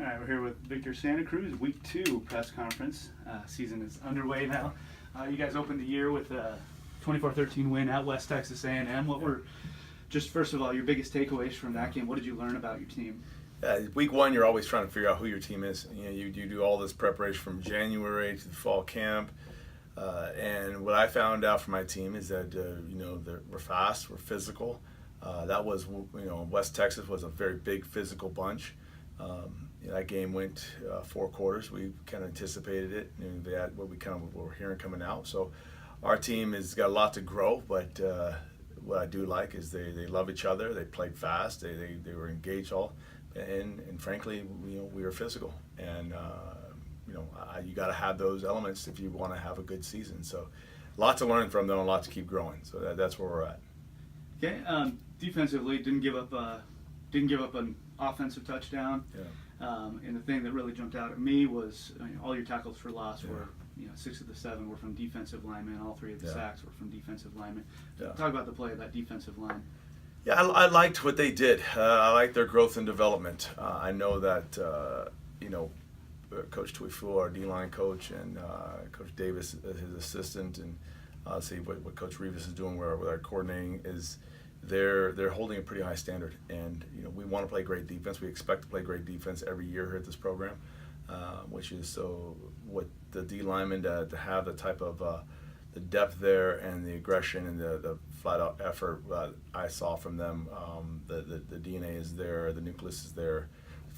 All right, we're here with Victor Santa Cruz, Week 2 press conference. Season is underway now. You guys opened the year with a 24-13 win at West Texas A&M. What were, just first of all, your biggest takeaways from that game? What did you learn about your team? Week 1, you're always trying to figure out who your team is. You do all this preparation from January to the fall camp. And what I found out from my team is that, we're fast, we're physical. That was, West Texas was a very big physical bunch. That game went 4 quarters. We kind of anticipated it, and they had what we were hearing coming out. So our team has got a lot to grow, but what I do like is they love each other. They played fast. They were engaged all, and frankly, we were physical. And you got to have those elements if you want to have a good season. So a lot to learn from them, a lot to keep growing. So that's where we're at. Okay, defensively, didn't give up an offensive touchdown. Yeah. And the thing that really jumped out at me was all your tackles for loss were 6 of the 7 were from defensive linemen. All 3 of the sacks were from defensive linemen. Yeah. Talk about the play of that defensive line. Yeah, I liked what they did. I liked their growth and development. I know that Coach Tuifua, our D-line coach, and Coach Davis, his assistant, and see what Coach Rivas is doing with our coordinating is they're holding a pretty high standard, and we want to play great defense. We expect to play great defense every year here at this program, which is so what the D linemen to have the type of the depth there and the aggression and the flat out effort I saw from them. The DNA is there, the nucleus is there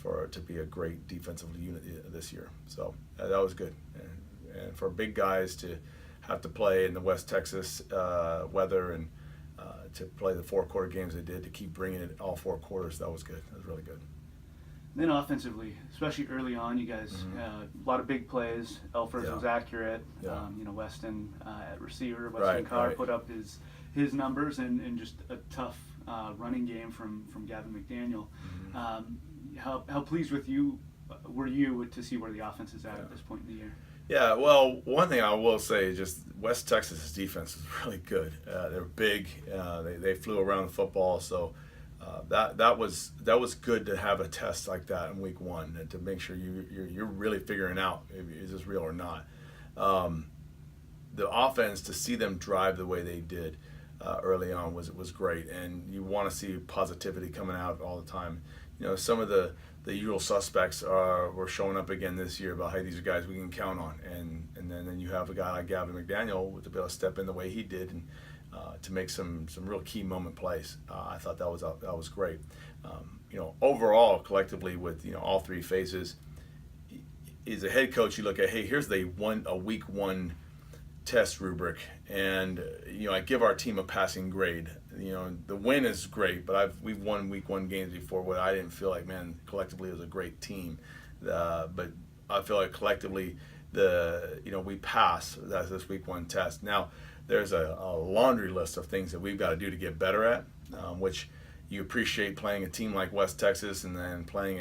to be a great defensive unit this year. So that was good, and for big guys to have to play in the West Texas weather and to play the 4-quarter games they did, to keep bringing it all 4 quarters, that was good. That was really good. Then offensively, especially early on, you guys a lot of big plays. Elfers was accurate. Yeah. Weston at receiver, Weston Carr put up his numbers, and just a tough running game from Gavin McDaniel. How pleased with you were you to see where the offense is at this point in the year? Yeah, well, one thing I will say is just West Texas' defense is really good. They're big. They flew around the football, so that was good to have a test like that in Week 1 and to make sure you're really figuring out is this real or not. The offense, to see them drive the way they did early on was great, and you want to see positivity coming out all the time. Some of the usual suspects were showing up again this year about, hey, these are guys we can count on, and then you have a guy like Gavin McDaniel to be able to step in the way he did and to make some real key moment plays. I thought that was great. Overall, collectively with all 3 phases, as a head coach, you look at, hey, here's a Week 1 test rubric, and I give our team a passing grade. The win is great, but we've won Week 1 games before where I didn't feel like, man, collectively it was a great team. But I feel like collectively we pass this Week 1 test. Now there's a laundry list of things that we've got to do to get better at, which you appreciate playing a team like West Texas and then playing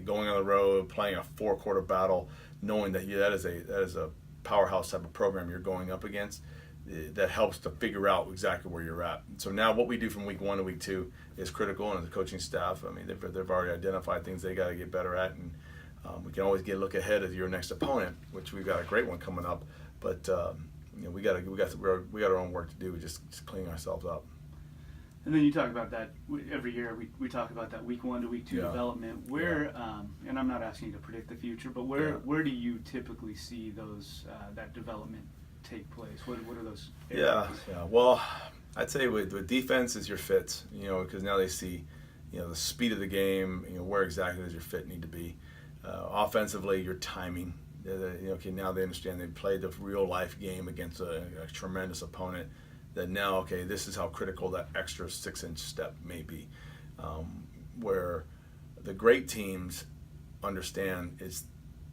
going on the road, playing a 4-quarter battle, knowing that that is a powerhouse type of program you're going up against. That helps to figure out exactly where you're at. So now what we do from Week 1 to Week 2 is critical, and the coaching staff, they've already identified things they got to get better at, and we can always get a look ahead of your next opponent, which we've got a great one coming up. But we got our own work to do, just clean ourselves up. And then you talk about that every year. We talk about that Week 1 to Week 2 development. Where and I'm not asking you to predict the future, but where do you typically see those that development take place? What are those areas? Yeah. Well, I'd say with defense is your fits, because now they see, the speed of the game, where exactly does your fit need to be. Offensively, your timing. Now they understand they played the real life game against a tremendous opponent. That now, this is how critical that extra 6-inch step may be. Where the great teams understand it's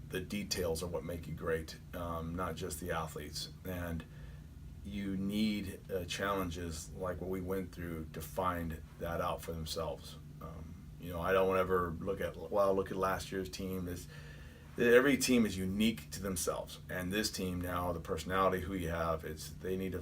the details are what make you great, not just the athletes. And you need challenges like what we went through to find that out for themselves. I don't ever look at last year's team. Every team is unique to themselves. And this team now, the personality who you have, they need to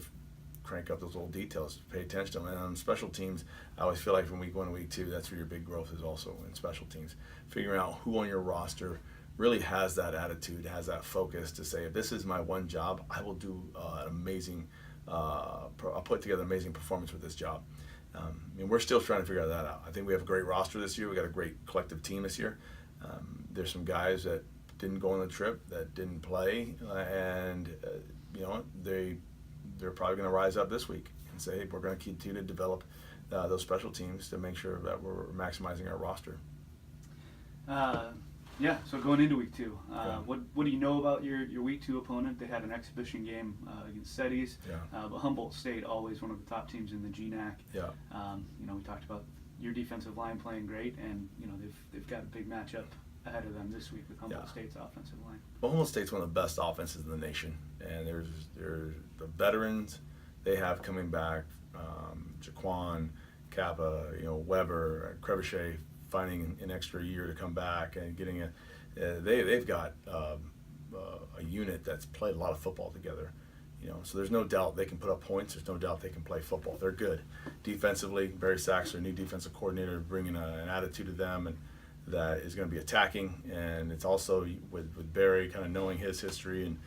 crank up those little details, pay attention to them. And on special teams, I always feel like from week 1 to week 2, that's where your big growth is also in special teams. Figuring out who on your roster really has that attitude, has that focus to say, if this is my one job, I will do an amazing, I'll put together an amazing performance with this job. We're still trying to figure that out. I think we have a great roster this year. We got a great collective team this year. There's some guys that didn't go on the trip, that didn't play, and they're probably going to rise up this week and say, hey, we're going to continue to develop those special teams to make sure that we're maximizing our roster. Yeah, so going into week 2, what do you know about your week 2 opponent? They had an exhibition game against Sept, but Humboldt State, always one of the top teams in the GNAC. Yeah. We talked about your defensive line playing great, and they've got a big matchup ahead of them this week with Humboldt State's offensive line. Well, Humboldt State's one of the best offenses in the nation, and there's the veterans they have coming back, Jaquan, Kappa, Weber, Trebuchet, finding an extra year to come back and getting they've got a unit that's played a lot of football together, so there's no doubt they can put up points. There's no doubt they can play football. They're good defensively. Barry Saxler, new defensive coordinator, bringing an attitude to them, and that is going to be attacking. And it's also with Barry kind of knowing his history and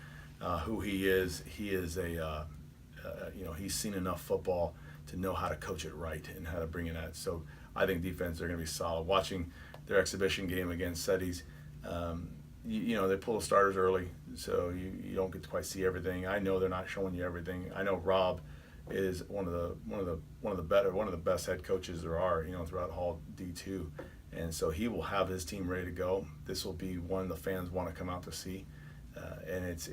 who he is. He is he's seen enough football to know how to coach it right and how to bring it at. So I think defense, they're going to be solid. Watching their exhibition game against Sept, they pull the starters early, so you don't get to quite see everything. I know they're not showing you everything. I know Rob is one of the best head coaches there are, throughout Hall D2, and so he will have his team ready to go. This will be one the fans want to come out to see, and it's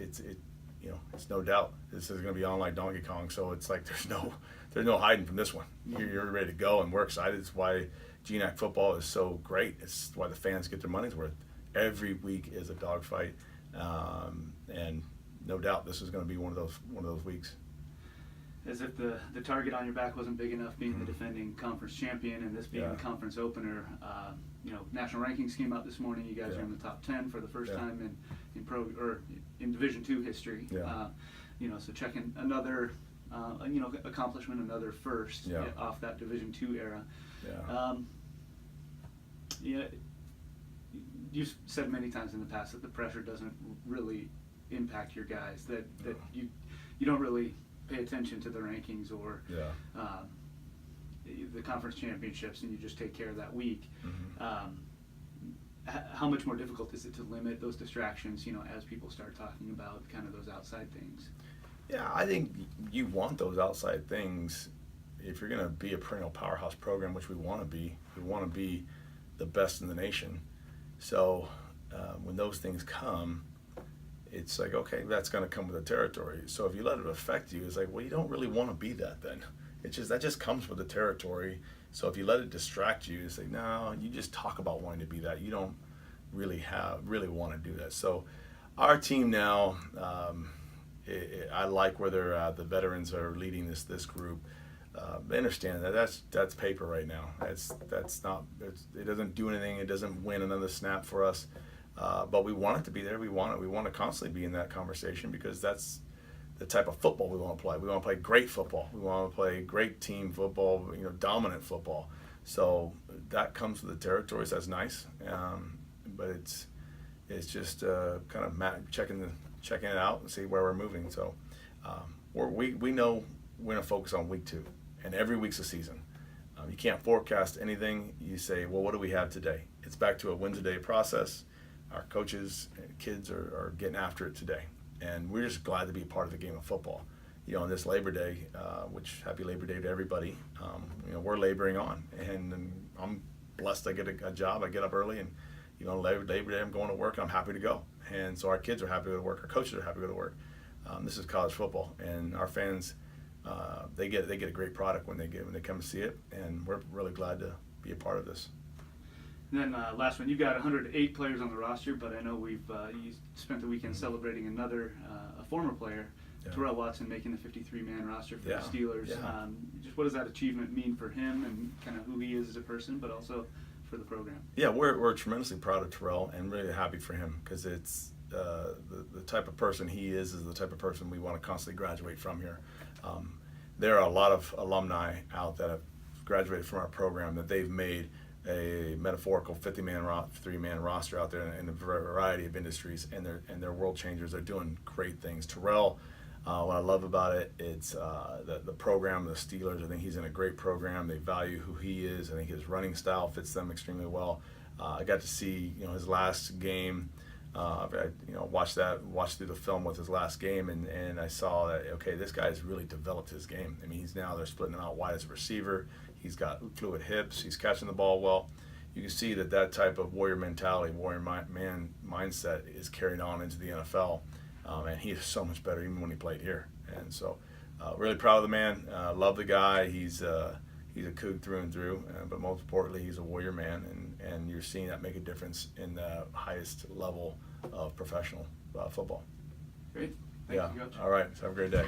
no doubt this is going to be on like Donkey Kong. So it's like there's no hiding from this one. You're ready to go, and we're excited. It's why GNAC football is so great. It's why the fans get their money's worth. Every week is a dogfight, and no doubt this is going to be one of those weeks. As if the target on your back wasn't big enough, being the defending conference champion, and this being the conference opener. National rankings came out this morning. You guys are in the top 10 for the first time in Division II history. So checking another accomplishment, another first off that Division II era. You've said many times in the past that the pressure doesn't really impact your guys, that you don't really pay attention to the rankings or the conference championships, and you just take care of that week. How much more difficult is it to limit those distractions, as people start talking about kind of those outside things? Yeah, I think you want those outside things if you're going to be a perennial powerhouse program, which we want to be. We want to be the best in the nation. So when those things come, it's like, okay, that's going to come with the territory. So if you let it affect you, it's like, well, you don't really want to be that then. That just comes with the territory. So if you let it distract you, it's like, no, you just talk about wanting to be that. You don't really want to do that. So our team now, I like where they're at. The veterans are leading this group. They understand that that's paper right now. That's not. It doesn't do anything. It doesn't win another snap for us. But we want it to be there. We want it. We want to constantly be in that conversation because that's the type of football we want to play. We want to play great football. We want to play great team football. Dominant football. So that comes with the territories. That's nice. But it's just kind of checking it out and see where we're moving. So we know we're going to focus on week 2, and every week's a season. You can't forecast anything. You say, well, what do we have today? It's back to a win-today process. Our coaches and kids are getting after it today, and we're just glad to be a part of the game of football. On this Labor Day, which happy Labor Day to everybody. We're laboring on, and I'm blessed. I get a job. I get up early, and Labor Day I'm going to work. And I'm happy to go, and so our kids are happy to go to work. Our coaches are happy to go to work. This is college football, and our fans they get a great product when they come to see it, and we're really glad to be a part of this. And then last one, you've got 108 players on the roster, but I know you spent the weekend celebrating another a former player, Terrell Watson, making the 53-man roster for the Steelers. Just what does that achievement mean for him and kind of who he is as a person, but also for the program? Yeah, we're tremendously proud of Terrell and really happy for him because it's the type of person he is the type of person we want to constantly graduate from here. there are a lot of alumni out that have graduated from our program that they've made a metaphorical 53-man roster out there in a variety of industries, and they're world changers. They're doing great things. Terrell, what I love about it, it's the program, the Steelers. I think he's in a great program. They value who he is. I think his running style fits them extremely well. I got to see his last game. Watched through the film with his last game, and I saw that, okay, this guy's really developed his game. I mean, they're splitting him out wide as a receiver. He's got fluid hips. He's catching the ball well. You can see that type of warrior mentality, warrior man mindset is carried on into the NFL, and he is so much better even when he played here. And so, really proud of the man. Love the guy. He's a Coug through and through, but most importantly, he's a warrior man, and you're seeing that make a difference in the highest level of professional football. Great. Thank you, Coach. All right. So have a great day.